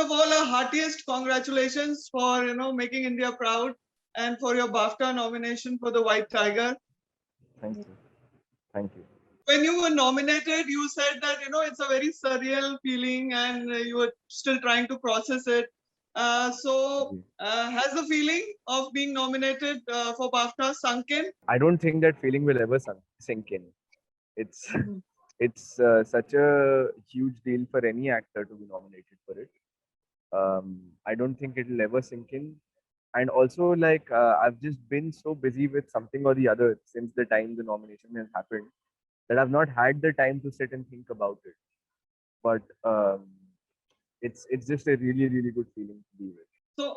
of all, our heartiest congratulations for making India proud and for your BAFTA nomination for the White Tiger. Thank you. Thank you. When you were nominated, you said that it's a very surreal feeling, and you were still trying to process it. Has the feeling of being nominated for BAFTA sunk in? I don't think that feeling will ever sink in. It's such a huge deal for any actor to be nominated for it. I don't think it'll ever sink in. And also, like, I've just been so busy with something or the other since the time the nomination has happened that I've not had the time to sit and think about it. But it's just a really, really good feeling to be with.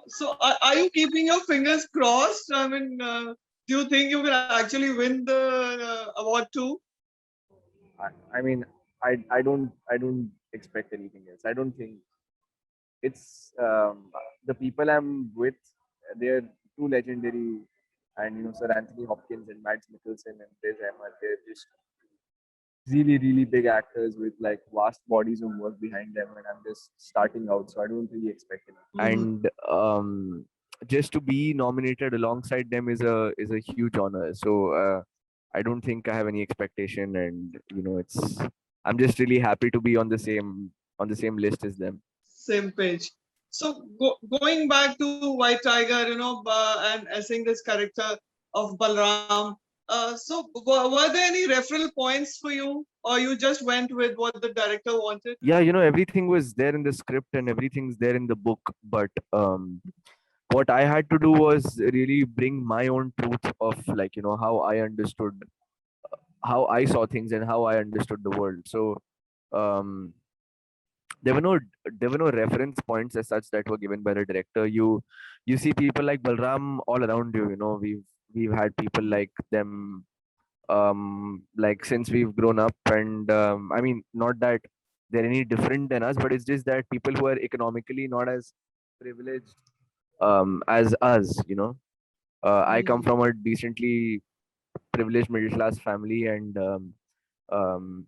So are you keeping your fingers crossed? I mean, do you think you will actually win the award too? I mean, I don't expect anything else. I don't think it's the people I'm with. They're too legendary, and Sir Anthony Hopkins and Mads Mikkelsen and Chris Emma. They're just really, really big actors with like vast bodies of work behind them, and I'm just starting out, so I don't really expect anything. And just to be nominated alongside them is a huge honor. So I don't think I have any expectation, and I'm just really happy to be on the same list as them. Same page. So going back to White Tiger, and seeing this character of Balram. So were there any referral points for you, or you just went with what the director wanted? Yeah, everything was there in the script and everything's there in the book, but what I had to do was really bring my own truth of like how I understood, how I saw things and how I understood the world. So um there were no reference points as such that were given by the director. You see people like Balram all around you. We've had people like them like since we've grown up, and I mean, not that they're any different than us, but it's just that people who are economically not as privileged as us. I come from a decently privileged middle class family, and um,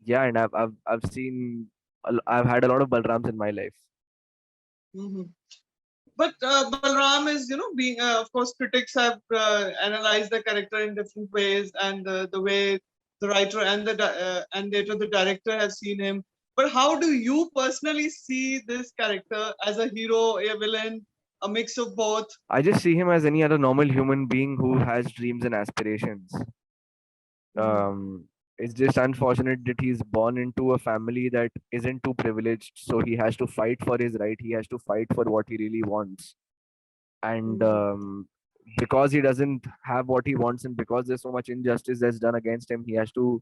yeah, and I've seen I've had a lot of Balrams in my life. Mm-hmm. But Balram is, being, of course, critics have analyzed the character in different ways, and the way the writer and and later the director have seen him. But how do you personally see this character as a hero, a villain, a mix of both? I just see him as any other normal human being who has dreams and aspirations. It's just unfortunate that he's born into a family that isn't too privileged, so he has to fight for his right. He has to fight for what he really wants, and because he doesn't have what he wants, and because there's so much injustice that's done against him, he has to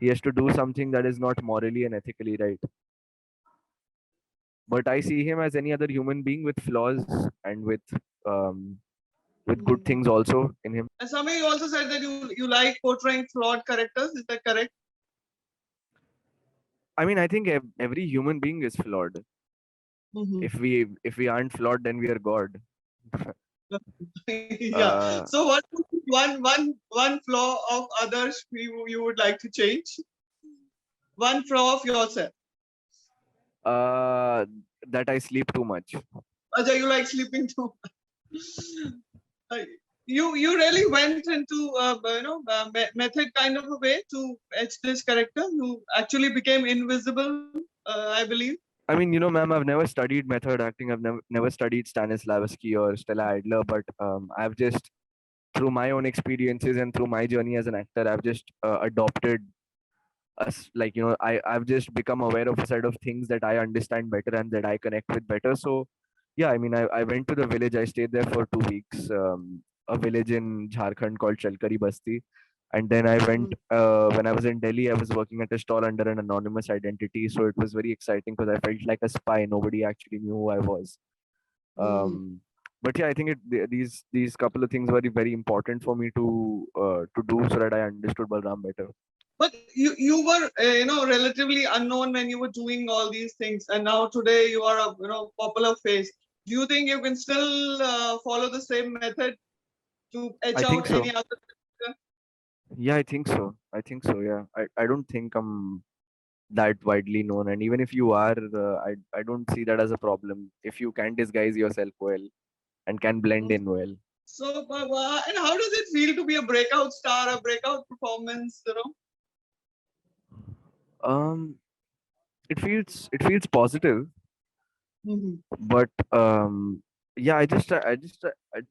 do something that is not morally and ethically right. But I see him as any other human being with flaws and with good things also in him. And Samir, you also said that you like portraying flawed characters. Is that correct? I mean, I think every human being is flawed. If we aren't flawed, then we are God. Yeah. So what one flaw of others you would like to change? One flaw of yourself. That I sleep too much. Ajay, you like sleeping too much. You really went into method kind of a way to etch this character. You actually became invisible, I believe. I mean, ma'am, I've never studied method acting. I've never studied Stanislavski or Stella Adler, but I've just, through my own experiences and through my journey as an actor, I've just adopted us. Like, I've just become aware of a set of things that I understand better and that I connect with better. So, yeah, I mean, I went to the village. I stayed there for 2 weeks. A village in Jharkhand called Chalkari Basti. And then I went, when I was in Delhi, I was working at a stall under an anonymous identity. So it was very exciting because I felt like a spy. Nobody actually knew who I was. But yeah, I think these couple of things were very important for me to do so that I understood Balram better. But you were relatively unknown when you were doing all these things, and now today you are a popular face. Do you think you can still follow the same method to etch out so. any other? Yeah, I think so. Yeah, I don't think that widely known. And even if you are, I don't see that as a problem if you can disguise yourself well and can blend in well. So, and how does it feel to be a breakout star, a breakout performance? Um, it feels positive, Mhm. but yeah, I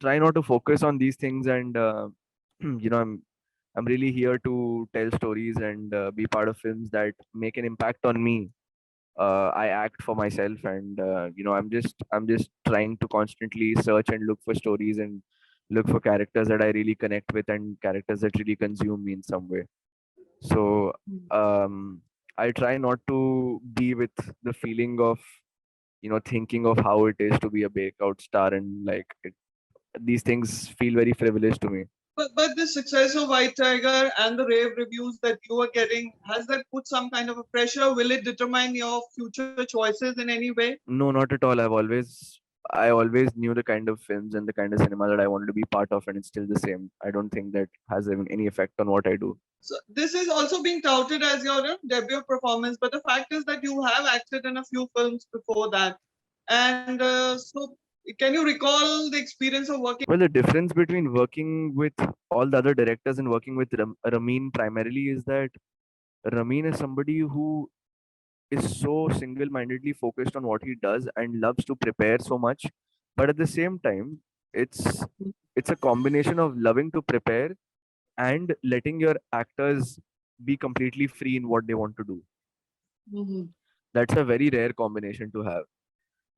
try not to focus on these things, and I'm really here to tell stories and be part of films that make an impact on me. I act for myself, and I'm just trying to constantly search and look for stories and look for characters that I really connect with and characters that really consume me in some way. So um, I try not to be with the feeling of thinking of how it is to be a breakout star, and these things feel very frivolous to me. But the success of White Tiger and the rave reviews that you are getting, has that put some kind of a pressure? Will it determine your future choices in any way? No, not at all. I always knew the kind of films and the kind of cinema that I wanted to be part of, and it's still the same. I don't think that has even any effect on what I do. So this is also being touted as your debut performance, but the fact is that you have acted in a few films before that. And so, can you recall the experience of working? Well, the difference between working with all the other directors and working with Ramin primarily is that Ramin is somebody who is so single-mindedly focused on what he does and loves to prepare so much, but at the same time, it's it's a combination of loving to prepare and letting your actors be completely free in what they want to do. Mhm. That's a very rare combination to have.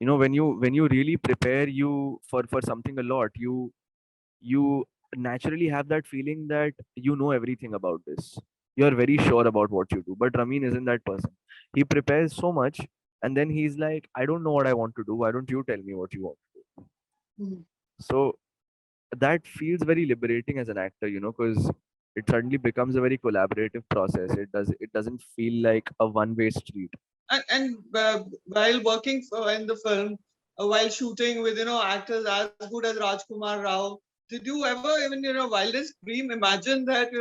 When you really prepare you for something a lot, you naturally have that feeling that you know everything about this. You're very sure about what you do, but Ramin isn't that person. He prepares so much, and then he's like, I don't know what I want to do, why don't you tell me what you want to do? Mhm. So that feels very liberating as an actor, because it suddenly becomes a very collaborative process. It doesn't feel like a one-way street. And while working in the film, while shooting with actors as good as Rajkumar Rao, did you ever even wildest dream imagine that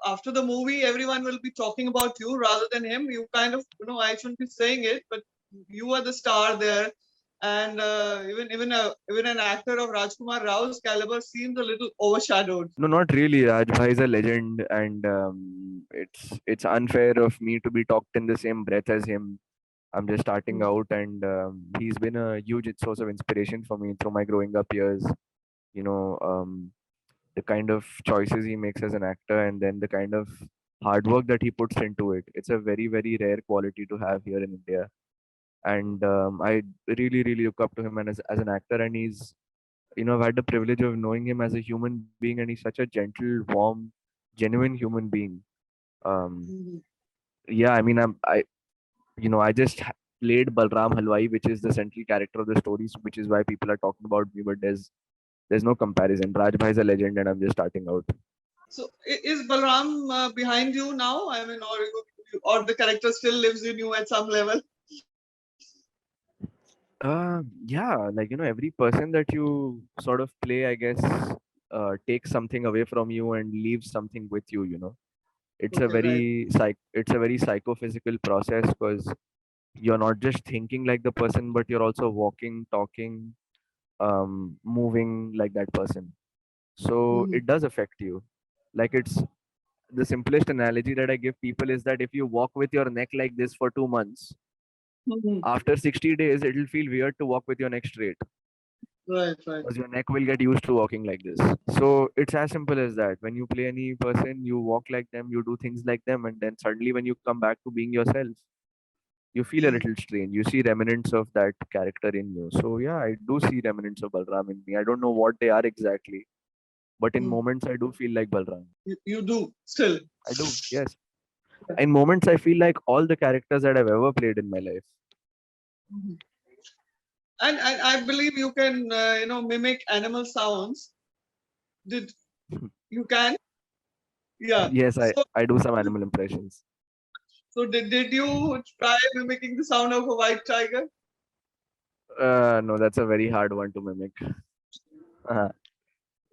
after the movie everyone will be talking about you rather than him? You kind of I shouldn't be saying it, but you are the star there, and even an actor of Rajkumar Rao's caliber seems a little overshadowed. No, not really. Rajbhai is a legend, and it's unfair of me to be talked in the same breath as him. I'm just starting out, and he's been a huge source of inspiration for me through my growing up years. You know, the kind of choices he makes as an actor, and then the kind of hard work that he puts into it. It's a very, very rare quality to have here in India, and I really, really look up to him and as an actor. And I've had the privilege of knowing him as a human being, and he's such a gentle, warm, genuine human being. Um, Mhm. yeah, I mean, I just played Balram Halwai, which is the central character of the stories, which is why people are talking about me. But there's no comparison. Rajbhai is a legend, and I'm just starting out. So is Balram behind you now? I mean, or the character still lives in you at some level? Yeah, every person that you sort of play, I guess, takes something away from you and leaves something with you. It's a Okay, right. very psychophysical process, because you're not just thinking like the person, but you're also walking, talking, moving like that person. So Mhm. it does affect you. Like, it's the simplest analogy that I give people is that if you walk with your neck like this for 2 months, Mhm. after 60 days, it'll feel weird to walk with your neck straight, Right, right. because your neck will get used to walking like this. So it's as simple as that. When you play any person, you walk like them, you do things like them, and then suddenly when you come back to being yourself, you feel a Mhm. little strange. You see remnants of that character in you. So yeah, I do see remnants of Balram in me. I don't know what they are exactly, but in Mhm. moments I do feel like Balram. You do still. I do, yes. In moments I feel like all the characters that I've ever played in my life. Mhm. And I believe you can mimic animal sounds. Did you can? Yeah. Yes, I, So I do some animal impressions. did you try mimicking the sound of a white tiger? No, that's a very hard one to mimic.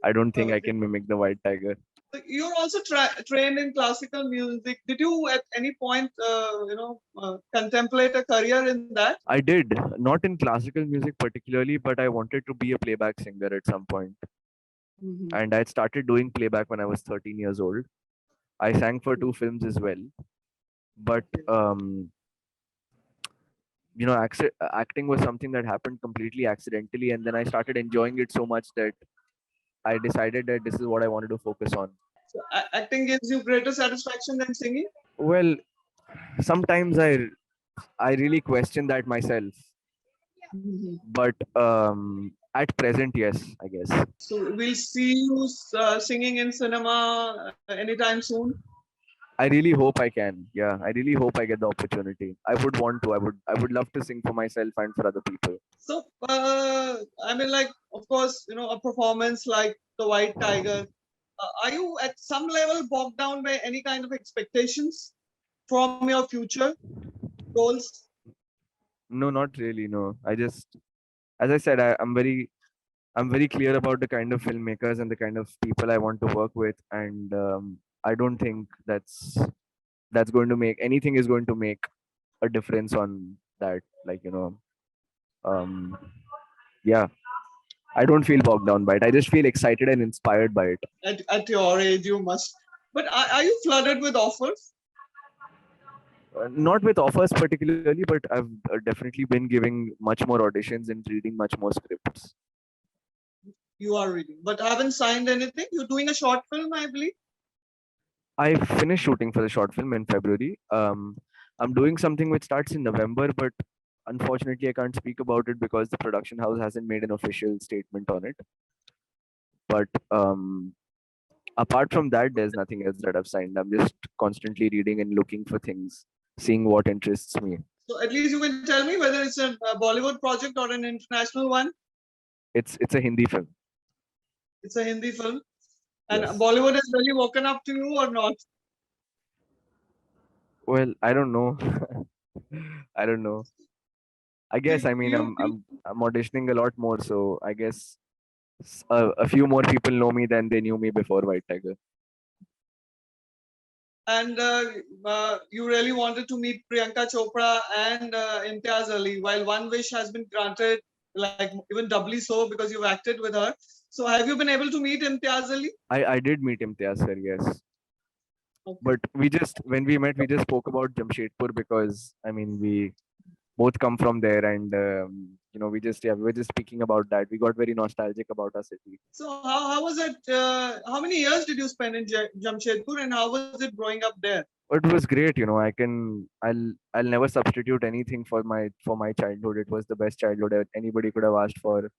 I don't think Uh, I can mimic the white tiger. So you're also trained in classical music. Did you at any point, contemplate a career in that? I did, not in classical music particularly, but I wanted to be a playback singer at some point. Mhm. And I started doing playback when I was 13 years old. I sang for 2 films as well. But acting was something that happened completely accidentally, and then I started enjoying it so much that I decided that this is what I wanted to focus on. So acting gives you greater satisfaction than singing. Well, sometimes I really question that myself, Mhm. but at present, yes, I guess. So we'll see you singing in cinema anytime soon. I really hope I can. Yeah, I really hope I get the opportunity. I would want to. I would love to sing for myself and for other people. So I mean, like, of course, a performance like The White Tiger. Are you at some level bogged down by any kind of expectations from your future goals? No, not really. No, I just, as I said, I'm very clear about the kind of filmmakers and the kind of people I want to work with, and I don't think that's going to make anything is going to make a difference on that. Like um, yeah, I don't feel bogged down by it. I just feel excited and inspired by it. At your age, you must. But are you flooded with offers? Not with offers particularly, but I've definitely been giving much more auditions and reading much more scripts. You are reading, but haven't signed anything. You're doing a short film, I believe. I finished shooting for the short film in February. I'm doing something which starts in November, but unfortunately, I can't speak about it because the production house hasn't made an official statement on it. But apart from that, there's nothing else that I've signed. I'm just constantly reading and looking for things, seeing what interests me. So at least you can tell me whether it's a Bollywood project or an international one. It's a Hindi film. It's a Hindi film. And Yes. Bollywood has really woken up to you or not? Well, I don't know. I don't know. I Do guess I mean you, I'm auditioning a lot more, so I guess a few more people know me than they knew me before White Tiger. and you really wanted to meet Priyanka Chopra and Imtiaz Ali, while one wish has been granted, like even doubly so because you've acted with her. So have you been able to meet Imtiaz Ali? I did meet Imtiaz sir, yes. Okay. But when we met, we just spoke about Jamshedpur because I mean we both come from there, and we were just speaking about that. We got very nostalgic about our city. So how was it? How many years did you spend in Jamshedpur, and how was it growing up there? It was great, I'll never substitute anything for my childhood. It was the best childhood anybody could have asked for.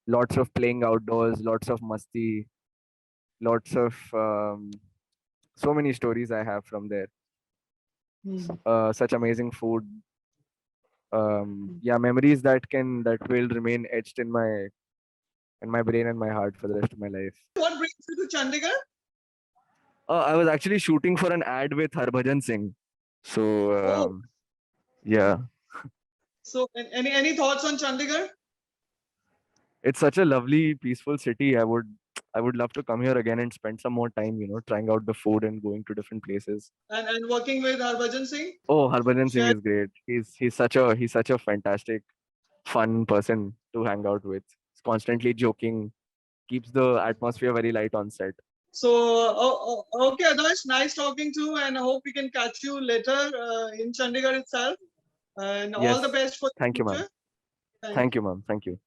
Lots of playing outdoors, lots of masti, lots of so many stories I have from there. Such amazing food. Yeah, memories that will remain etched in my brain and my heart for the rest of my life. What brings you to Chandigarh? I was actually shooting for an ad with Harbhajan Singh. So Oh, yeah, so any thoughts on Chandigarh? it's such a lovely, peaceful city. I would love to come here again and spend some more time, trying out the food and going to different places. And working with Harbhajan Singh? Oh, Harbhajan Singh Share. is great. He's such a fantastic, fun person to hang out with. He's constantly joking, keeps the atmosphere very light on set. So, okay, Adarsh, nice talking to you, and I hope we can catch you later in Chandigarh itself. And all Yes. the best for the Thank you, future. ma'am. Thank you, ma'am. Thank you.